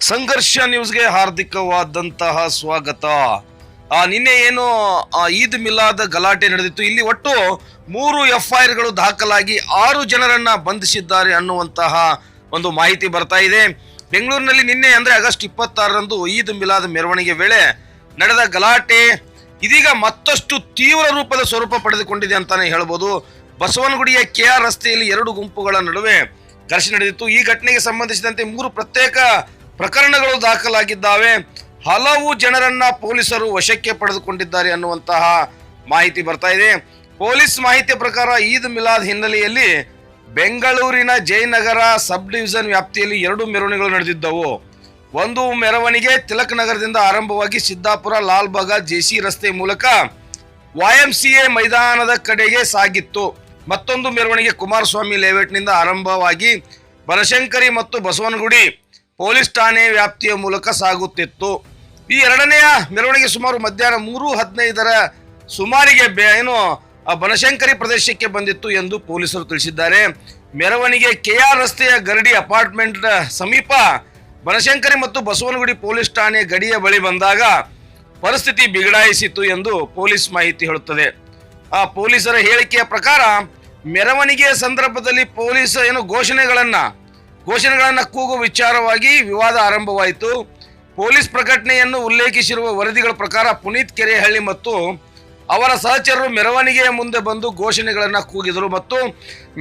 ಸಂಘರ್ಷ ನ್ಯೂಸ್ಗೆ ಹಾರ್ದಿಕವಾದಂತಹ ಸ್ವಾಗತ. ನಿನ್ನೆ ಏನು ಈದ್ ಮಿಲಾದ್ ಗಲಾಟೆ ನಡೆದಿತ್ತು. ಇಲ್ಲಿ ಒಟ್ಟು 3 FIRಗಳು ದಾಖಲಾಗಿ 6 ಜನರನ್ನ ಬಂಧಿಸಿದ್ದಾರೆ ಅನ್ನುವಂತಹ ಒಂದು ಮಾಹಿತಿ ಬರ್ತಾ ಇದೆ. ಬೆಂಗಳೂರಿನಲ್ಲಿ ನಿನ್ನೆ ಅಂದ್ರೆ ಆಗಸ್ಟ್ 26ರಂದು ಈದ್ ಮಿಲಾದ್ ಮೆರವಣಿಗೆ ವೇಳೆ ನಡೆದ ಗಲಾಟೆ ಇದೀಗ ಮತ್ತಷ್ಟು ತೀವ್ರ ರೂಪದ ಸ್ವರೂಪ ಪಡೆದುಕೊಂಡಿದೆ ಅಂತಾನೆ ಹೇಳ್ಬೋದು. ಬಸವನಗುಡಿಯ KR ರಸ್ತೆಯಲ್ಲಿ 2 ಗುಂಪುಗಳ ನಡುವೆ ಘರ್ಷಣೆ ನಡೆದಿತ್ತು. ಈ ಘಟನೆಗೆ ಸಂಬಂಧಿಸಿದಂತೆ 3 ಪ್ರತ್ಯೇಕ ಪ್ರಕರಣಗಳು ದಾಖಲಾಗಿದ್ದಾವೆ. ಹಲವು ಜನರನ್ನ ಪೊಲೀಸರು ವಶಕ್ಕೆ ಪಡೆದುಕೊಂಡಿದ್ದಾರೆ ಅನ್ನುವಂತಹ ಮಾಹಿತಿ ಬರ್ತಾ ಇದೆ. ಪೊಲೀಸ್ ಮಾಹಿತಿಯ ಪ್ರಕಾರ ಈದ್ ಮಿಲಾದ್ ಹಿನ್ನೆಲೆಯಲ್ಲಿ ಬೆಂಗಳೂರಿನ ಜಯನಗರ ಸಬ್ ಡಿವಿಷನ್ ವ್ಯಾಪ್ತಿಯಲ್ಲಿ 2 ಮೆರವಣಿಗೆಗಳು ನಡೆದಿದ್ದವು. ಒಂದು ಮೆರವಣಿಗೆ ತಿಲಕ್ ನಗರದಿಂದ ಆರಂಭವಾಗಿ ಸಿದ್ದಾಪುರ, ಲಾಲ್ಬಾಗ, JC ರಸ್ತೆ ಮೂಲಕ YMCA ಮೈದಾನದ ಕಡೆಗೆ ಸಾಗಿತ್ತು. ಮತ್ತೊಂದು ಮೆರವಣಿಗೆ ಕುಮಾರಸ್ವಾಮಿ ಲೇಔಟ್ನಿಂದ ಆರಂಭವಾಗಿ ಬನಶಂಕರಿ ಮತ್ತು ಬಸವನಗುಡಿ ಪೊಲೀಸ್ ಠಾಣೆ ವ್ಯಾಪ್ತಿಯ ಮೂಲಕ ಸಾಗುತ್ತಿತ್ತು. ಈ ಎರಡನೆಯ ಮೆರವಣಿಗೆ ಸುಮಾರು ಮಧ್ಯಾಹ್ನ 3:15ರ ಸುಮಾರಿಗೆ ಬನಶಂಕರಿ ಪ್ರದೇಶಕ್ಕೆ ಬಂದಿತ್ತು ಎಂದು ಪೊಲೀಸರು ತಿಳಿಸಿದ್ದಾರೆ. ಮೆರವಣಿಗೆ KR ರಸ್ತೆಯ ಗರಡಿ ಅಪಾರ್ಟ್ಮೆಂಟ್ ಸಮೀಪ ಬನಶಂಕರಿ ಮತ್ತು ಬಸವನಗುಡಿ ಪೊಲೀಸ್ ಠಾಣೆ ಗಡಿಯ ಬಳಿ ಬಂದಾಗ ಪರಿಸ್ಥಿತಿ ಬಿಗಡಾಯಿಸಿತು ಎಂದು ಪೊಲೀಸ್ ಮಾಹಿತಿ ಹೇಳುತ್ತದೆ. ಪೊಲೀಸರ ಹೇಳಿಕೆಯ ಪ್ರಕಾರ ಮೆರವಣಿಗೆಯ ಸಂದರ್ಭದಲ್ಲಿ ಪೊಲೀಸ್ ಘೋಷಣೆಗಳನ್ನ ಕೂಗುವ ವಿಚಾರವಾಗಿ ವಿವಾದ ಆರಂಭವಾಯಿತು. ಪೊಲೀಸ್ ಪ್ರಕಟಣೆಯನ್ನು ಉಲ್ಲೇಖಿಸಿರುವ ವರದಿಗಳ ಪ್ರಕಾರ ಪುನೀತ್ ಕೆರೆಹಳ್ಳಿ ಮತ್ತು ಅವರ ಸಹಚರರು ಮೆರವಣಿಗೆಯ ಮುಂದೆ ಬಂದು ಘೋಷಣೆಗಳನ್ನ ಕೂಗಿದರು ಮತ್ತು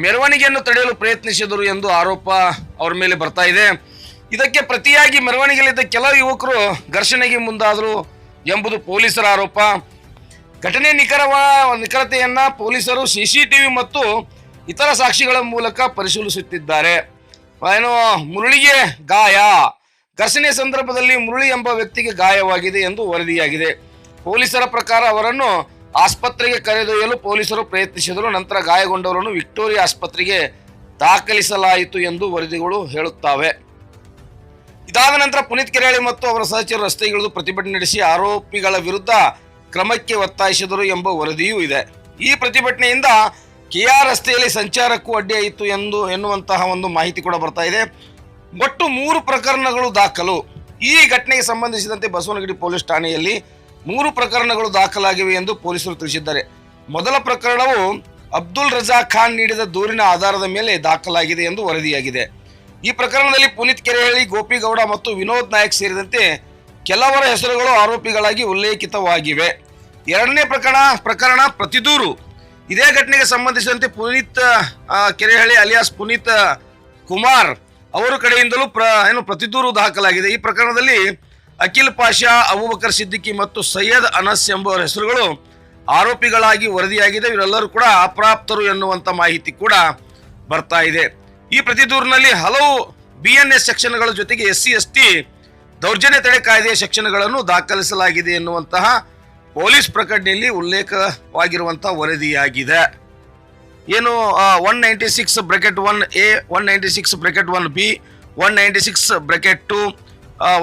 ಮೆರವಣಿಗೆಯನ್ನು ತಡೆಯಲು ಪ್ರಯತ್ನಿಸಿದರು ಎಂದು ಆರೋಪ ಅವರ ಮೇಲೆ ಬರ್ತಾ ಇದೆ. ಇದಕ್ಕೆ ಪ್ರತಿಯಾಗಿ ಮೆರವಣಿಗೆಯಲ್ಲಿದ್ದ ಕೆಲವು ಯುವಕರು ಘರ್ಷಣೆಗೆ ಮುಂದಾದರು ಎಂಬುದು ಪೊಲೀಸರ ಆರೋಪ. ಘಟನೆ ನಿಖರತೆಯನ್ನ ಪೊಲೀಸರು CCTV ಮತ್ತು ಇತರ ಸಾಕ್ಷಿಗಳ ಮೂಲಕ ಪರಿಶೀಲಿಸುತ್ತಿದ್ದಾರೆ. ಮುರಳಿಗೆ ಗಾಯ, ಘರ್ಷಣೆ ಸಂದರ್ಭದಲ್ಲಿ ಮುರಳಿ ಎಂಬ ವ್ಯಕ್ತಿಗೆ ಗಾಯವಾಗಿದೆ ಎಂದು ವರದಿಯಾಗಿದೆ. ಪೊಲೀಸರ ಪ್ರಕಾರ ಅವರನ್ನು ಆಸ್ಪತ್ರೆಗೆ ಕರೆದೊಯ್ಯಲು ಪೊಲೀಸರು ಪ್ರಯತ್ನಿಸಿದರು. ನಂತರ ಗಾಯಗೊಂಡವರನ್ನು ವಿಕ್ಟೋರಿಯಾ ಆಸ್ಪತ್ರೆಗೆ ದಾಖಲಿಸಲಾಯಿತು ಎಂದು ವರದಿಗಳು ಹೇಳುತ್ತವೆ. ಇದಾದ ನಂತರ ಪುನೀತ್ ಕೆರೆಹಳ್ಳಿ ಮತ್ತು ಅವರ ಸಹಚರರು ರಸ್ತೆಗಿಳಿದು ಪ್ರತಿಭಟನೆ ನಡೆಸಿ ಆರೋಪಿಗಳ ವಿರುದ್ಧ ಕ್ರಮಕ್ಕೆ ಒತ್ತಾಯಿಸಿದರು ಎಂಬ ವರದಿಯೂ ಇದೆ. ಈ ಪ್ರತಿಭಟನೆಯಿಂದ KR ರಸ್ತೆಯಲ್ಲಿ ಸಂಚಾರಕ್ಕೂ ಅಡ್ಡಿಯಾಯಿತು ಎನ್ನುವಂತಹ ಒಂದು ಮಾಹಿತಿ ಕೂಡ ಬರ್ತಾ ಇದೆ. ಒಟ್ಟು 3 ಪ್ರಕರಣಗಳು ದಾಖಲು. ಈ ಘಟನೆಗೆ ಸಂಬಂಧಿಸಿದಂತೆ ಬಸವನಗುಡಿ ಪೊಲೀಸ್ ಠಾಣೆಯಲ್ಲಿ 3 ಪ್ರಕರಣಗಳು ದಾಖಲಾಗಿವೆ ಎಂದು ಪೊಲೀಸರು ತಿಳಿಸಿದ್ದಾರೆ. ಮೊದಲ ಪ್ರಕರಣವು ಅಬ್ದುಲ್ ರಜಾಕ್ ಖಾನ್ ನೀಡಿದ ದೂರಿನ ಆಧಾರದ ಮೇಲೆ ದಾಖಲಾಗಿದೆ ಎಂದು ವರದಿಯಾಗಿದೆ. ಈ ಪ್ರಕರಣದಲ್ಲಿ ಪುನೀತ್ ಕೆರೆಹಳ್ಳಿ, ಗೋಪಿಗೌಡ ಮತ್ತು ವಿನೋದ್ ನಾಯಕ್ ಸೇರಿದಂತೆ ಕೆಲವರ ಹೆಸರುಗಳು ಆರೋಪಿಗಳಾಗಿ ಉಲ್ಲೇಖಿತವಾಗಿವೆ. ಎರಡನೇ ಪ್ರಕರಣ ಪ್ರತಿದೂರು. ಇದೇ ಘಟನೆಗೆ ಸಂಬಂಧಿಸಿದಂತೆ ಪುನೀತ್ ಕೆರೆಹಳ್ಳಿ ಅಲಿಯಾಸ್ ಪುನೀತ್ ಕುಮಾರ್ ಅವರ ಕಡೆಯಿಂದಲೂ ಪ್ರತಿದೂರು ದಾಖಲಾಗಿದೆ. ಈ ಪ್ರಕರಣದಲ್ಲಿ ಅಖಿಲ್ ಪಾಷಾ, ಅಬೂಬಕರ್ ಸಿದ್ದಿಕಿ ಮತ್ತು ಸೈಯದ್ ಅನಸ್ ಎಂಬುವರ ಹೆಸರುಗಳು ಆರೋಪಿಗಳಾಗಿ ವರದಿಯಾಗಿದೆ. ಇವರೆಲ್ಲರೂ ಕೂಡ ಅಪ್ರಾಪ್ತರು ಎನ್ನುವಂತ ಮಾಹಿತಿ ಕೂಡ ಬರ್ತಾ ಇದೆ. ಈ ಪ್ರತಿದೂರಿನಲ್ಲಿ ಹಲವು BNS ಸೆಕ್ಷನ್ಗಳ ಜೊತೆಗೆ SC/ST ದೌರ್ಜನ್ಯ ತಡೆ ಕಾಯ್ದೆಯ ಸೆಕ್ಷನ್ಗಳನ್ನು ದಾಖಲಿಸಲಾಗಿದೆ ಎನ್ನುವಂತಹ ಪೊಲೀಸ್ ಪ್ರಕಟಣೆಯಲ್ಲಿ ಉಲ್ಲೇಖವಾಗಿರುವಂತಹ ವರದಿಯಾಗಿದೆ. 196(1)A, 196(1)B, 196(2),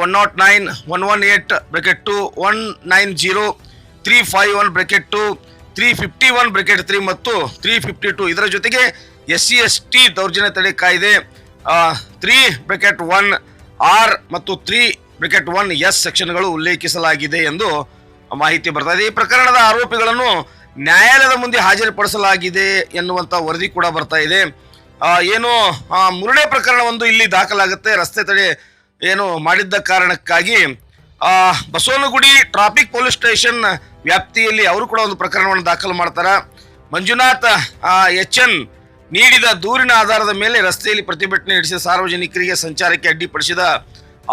109, 118(2), 190, 351(2), 351(3) ಮತ್ತು 352 ಇದರ ಜೊತೆಗೆ SC/ST ದೌರ್ಜನ್ಯ ತಡೆ ಕಾಯ್ದೆ 3(1)R ಮತ್ತು 3(1)S ಸೆಕ್ಷನ್ಗಳು ಉಲ್ಲೇಖಿಸಲಾಗಿದೆ ಎಂದು ಮಾಹಿತಿ ಬರ್ತಾ ಇದೆ. ಈ ಪ್ರಕರಣದ ಆರೋಪಿಗಳನ್ನು ನ್ಯಾಯಾಲಯದ ಮುಂದೆ ಹಾಜರುಪಡಿಸಲಾಗಿದೆ ಎನ್ನುವಂತ ವರದಿ ಕೂಡ ಬರ್ತಾ ಇದೆ. ಮುರುಡೆ ಪ್ರಕರಣ ಒಂದು ಇಲ್ಲಿ ದಾಖಲಾಗುತ್ತೆ. ರಸ್ತೆ ತಡೆ ಮಾಡಿದ್ದ ಕಾರಣಕ್ಕಾಗಿ ಬಸವನಗುಡಿ ಟ್ರಾಫಿಕ್ ಪೊಲೀಸ್ ಸ್ಟೇಷನ್ ವ್ಯಾಪ್ತಿಯಲ್ಲಿ ಅವರು ಕೂಡ ಒಂದು ಪ್ರಕರಣವನ್ನು ದಾಖಲು ಮಾಡ್ತಾರೆ. ಮಂಜುನಾಥ್ HN ನೀಡಿದ ದೂರಿನ ಆಧಾರದ ಮೇಲೆ ರಸ್ತೆಯಲ್ಲಿ ಪ್ರತಿಭಟನೆ ನಡೆಸಿದ ಸಾರ್ವಜನಿಕರಿಗೆ ಸಂಚಾರಕ್ಕೆ ಅಡ್ಡಿಪಡಿಸಿದ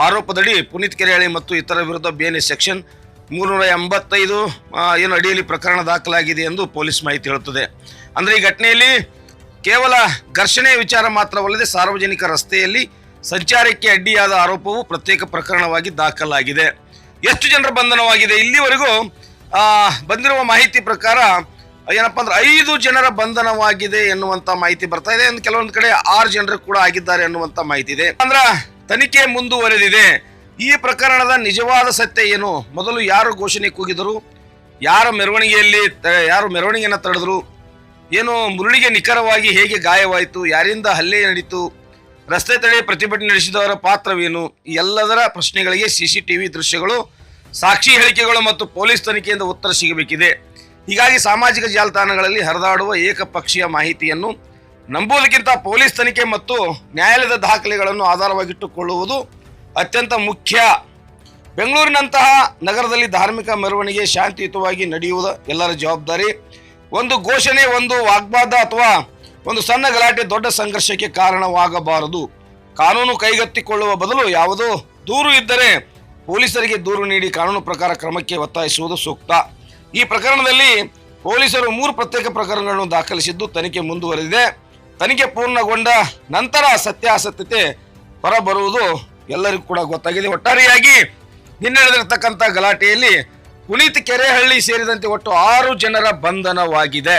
ಆರೋಪದಡಿ ಪುನೀತ್ ಕೆರೆಹಳ್ಳಿ ಮತ್ತು ಇತರ ವಿರುದ್ಧ BNS ಸೆಕ್ಷನ್ 385 ಅಡಿಯಲ್ಲಿ ಪ್ರಕರಣ ದಾಖಲಾಗಿದೆ ಎಂದು ಪೊಲೀಸ್ ಮಾಹಿತಿ ಹೇಳುತ್ತದೆ. ಅಂದ್ರೆ ಈ ಘಟನೆಯಲ್ಲಿ ಕೇವಲ ಘರ್ಷಣೆ ವಿಚಾರ ಮಾತ್ರವಲ್ಲದೆ ಸಾರ್ವಜನಿಕ ರಸ್ತೆಯಲ್ಲಿ ಸಂಚಾರಕ್ಕೆ ಅಡ್ಡಿಯಾದ ಆರೋಪವು ಪ್ರತ್ಯೇಕ ಪ್ರಕರಣವಾಗಿ ದಾಖಲಾಗಿದೆ. ಎಷ್ಟು ಜನರ ಬಂಧನವಾಗಿದೆ? ಇಲ್ಲಿವರೆಗೂ ಬಂದಿರುವ ಮಾಹಿತಿ ಪ್ರಕಾರ 5 ಜನರ ಬಂಧನವಾಗಿದೆ ಎನ್ನುವಂತ ಮಾಹಿತಿ ಬರ್ತಾ ಇದೆ. ಕೆಲವೊಂದು ಕಡೆ 6 ಜನರು ಕೂಡ ಆಗಿದ್ದಾರೆ ಎನ್ನುವಂತ ಮಾಹಿತಿ ಇದೆ. ಅಂದ್ರೆ ತನಿಖೆ ಮುಂದುವರೆದಿದೆ. ಈ ಪ್ರಕರಣದ ನಿಜವಾದ ಸತ್ಯ ಏನು? ಮೊದಲು ಯಾರು ಘೋಷಣೆ ಕೂಗಿದರು? ಯಾರು ಮೆರವಣಿಗೆಯನ್ನು ತಡೆದರು? ಮುರುಳಿಗೆ ನಿಖರವಾಗಿ ಹೇಗೆ ಗಾಯವಾಯಿತು? ಯಾರಿಂದ ಹಲ್ಲೆ ನಡೀತು? ರಸ್ತೆ ತಡೆ ಪ್ರತಿಭಟನೆ ನಡೆಸಿದವರ ಪಾತ್ರವೇನು? ಈ ಎಲ್ಲದರ ಪ್ರಶ್ನೆಗಳಿಗೆ CCTV ದೃಶ್ಯಗಳು, ಸಾಕ್ಷಿ ಹೇಳಿಕೆಗಳು ಮತ್ತು ಪೊಲೀಸ್ ತನಿಖೆಯಿಂದ ಉತ್ತರ ಸಿಗಬೇಕಿದೆ. ಹೀಗಾಗಿ ಸಾಮಾಜಿಕ ಜಾಲತಾಣಗಳಲ್ಲಿ ಹರಿದಾಡುವ ಏಕಪಕ್ಷೀಯ ಮಾಹಿತಿಯನ್ನು ನಂಬುವುದಕ್ಕಿಂತ ಪೊಲೀಸ್ ತನಿಖೆ ಮತ್ತು ನ್ಯಾಯಾಲಯದ ದಾಖಲೆಗಳನ್ನು ಆಧಾರವಾಗಿಟ್ಟುಕೊಳ್ಳುವುದು ಅತ್ಯಂತ ಮುಖ್ಯ. ಬೆಂಗಳೂರಿನಂತಹ ನಗರದಲ್ಲಿ ಧಾರ್ಮಿಕ ಮೆರವಣಿಗೆ ಶಾಂತಿಯುತವಾಗಿ ನಡೆಯುವುದು ಎಲ್ಲರ ಜವಾಬ್ದಾರಿ. ಒಂದು ಘೋಷಣೆ, ಒಂದು ವಾಗ್ವಾದ ಅಥವಾ ಒಂದು ಸಣ್ಣ ಗಲಾಟೆ ದೊಡ್ಡ ಸಂಘರ್ಷಕ್ಕೆ ಕಾರಣವಾಗಬಾರದು. ಕಾನೂನು ಕೈಗೆತ್ತಿಕೊಳ್ಳುವ ಬದಲು ಯಾವುದೋ ದೂರು ಇದ್ದರೆ ಪೊಲೀಸರಿಗೆ ದೂರು ನೀಡಿ ಕಾನೂನು ಪ್ರಕಾರ ಕ್ರಮಕ್ಕೆ ಒತ್ತಾಯಿಸುವುದು ಸೂಕ್ತ. ಈ ಪ್ರಕರಣದಲ್ಲಿ ಪೊಲೀಸರು 3 ಪ್ರತ್ಯೇಕ ಪ್ರಕರಣಗಳನ್ನು ದಾಖಲಿಸಿದ್ದು ತನಿಖೆ ಮುಂದುವರೆದಿದೆ. ತನಿಖೆ ಪೂರ್ಣಗೊಂಡ ನಂತರ ಸತ್ಯಾಸತ್ಯತೆ ಹೊರಬರುವುದು ಎಲ್ಲರಿಗೂ ಕೂಡ ಗೊತ್ತಾಗಿದೆ. ಒಟ್ಟಾರೆಯಾಗಿ ನಿನ್ನೆ ನಡೆದಿರತಕ್ಕಂಥ ಗಲಾಟೆಯಲ್ಲಿ ಪುನೀತ್ ಕೆರೆಹಳ್ಳಿ ಸೇರಿದಂತೆ ಒಟ್ಟು 6 ಜನರ ಬಂಧನವಾಗಿದೆ.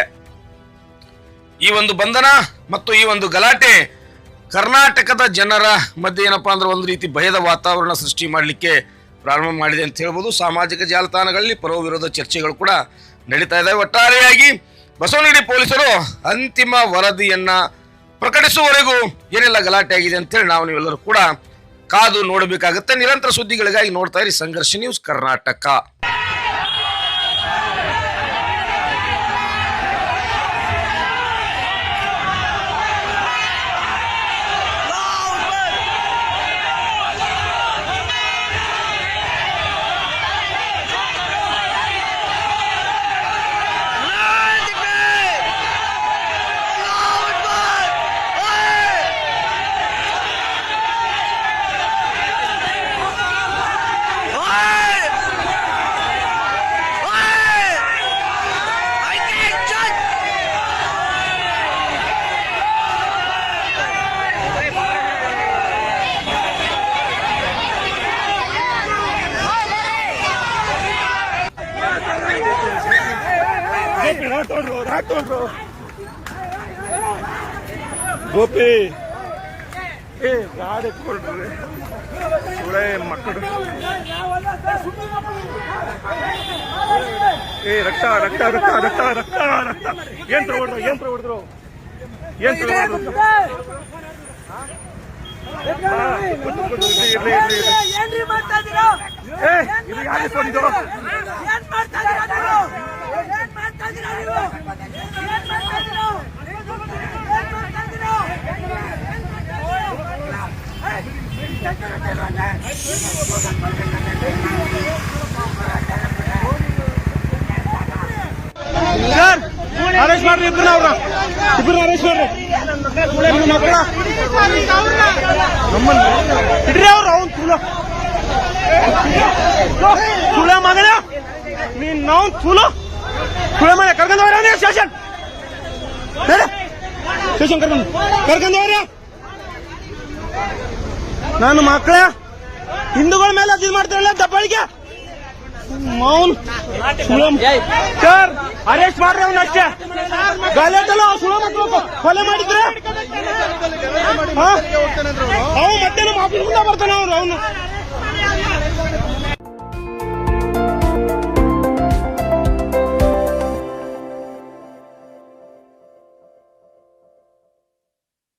ಈ ಒಂದು ಬಂಧನ ಮತ್ತು ಈ ಒಂದು ಗಲಾಟೆ ಕರ್ನಾಟಕದ ಜನರ ಮಧ್ಯೆ ಏನಪ್ಪಾ ಅಂದ್ರೆ ಒಂದು ರೀತಿ ಭಯದ ವಾತಾವರಣ ಸೃಷ್ಟಿ ಮಾಡಲಿಕ್ಕೆ ಪ್ರಾರಂಭ ಮಾಡಿದೆ ಅಂತ ಹೇಳ್ಬೋದು. ಸಾಮಾಜಿಕ ಜಾಲತಾಣಗಳಲ್ಲಿ ಪರ ವಿರೋಧ ಚರ್ಚೆಗಳು ಕೂಡ ನಡೀತಾ ಇದ್ದಾವೆ. ಒಟ್ಟಾರೆಯಾಗಿ ಬಸವನಗುಡಿ ಪೊಲೀಸರು ಅಂತಿಮ ವರದಿಯನ್ನ ಪ್ರಕಟಿಸುವವರೆಗೂ ಏನೆಲ್ಲ ಗಲಾಟೆ ಆಗಿದೆ ಅಂತೇಳಿ ನೀವೆಲ್ಲರೂ ಕೂಡ ಕಾದು ನೋಡಬೇಕಾಗುತ್ತೆ. ನಿರಂತರ ಸುದ್ದಿಗಳಿಗಾಗಿ ನೋಡ್ತಾ ಇರಿ ಸಂಘರ್ಷ ನ್ಯೂಸ್ ಕರ್ನಾಟಕ. ಗೋಪಿ ಗಾಡಿ ಕೊಡ್ರಿ ಸುಳೆ ಮಕ್ಕಳು. ರಕ್ತ ರಕ್ತ ರಕ್ತ ರಕ್ತ ರಕ್ತ ರಕ್ತ ಏನ್ ಹೊಡೆದ್ರು ಅರೆಸ್ಟ್ ಮಾಡ್ರಿ, ಇಬ್ಬರು ಅರೆಸ್ಟ್ ಮಾಡ್ರಿ. ಇಡ್ರಿ ಅವ್ರು ಅವ್ನು ಸುಳ ಮಗನ ನೀನ್ ನಾವು ಸುಳ ಮನೆ ಕರ್ಕೊಂಡವ್ರ ಸ್ಟೇಷನ್ ಕರ್ಕೊಂಡವ್ರ. ನಾನು ಮಕ್ಕಳ ಹಿಂದೂಗಳ ಮೇಲೆ ಅದು ಮಾಡ್ತಾರಲ್ಲ ದಬ್ಬಳಿಗೆ ಮೌನ್ ಸರ್ ಅರೆಸ್ಟ್ ಮಾಡ್ರಿ ಅವ್ನ ಅಷ್ಟೇ. ಗಲಾಟೆಲ್ಲ ಸುಳ ಮಕ್ಕಳು ಕೊಲೆ ಮಾಡಿದ್ರೆ ಅವು ಮತ್ತೆ ನಮ್ಮ ಆಫೀಸ್ ಮುಂದೆ ಬರ್ತಾನೆ ಅವ್ರು. ಅವನು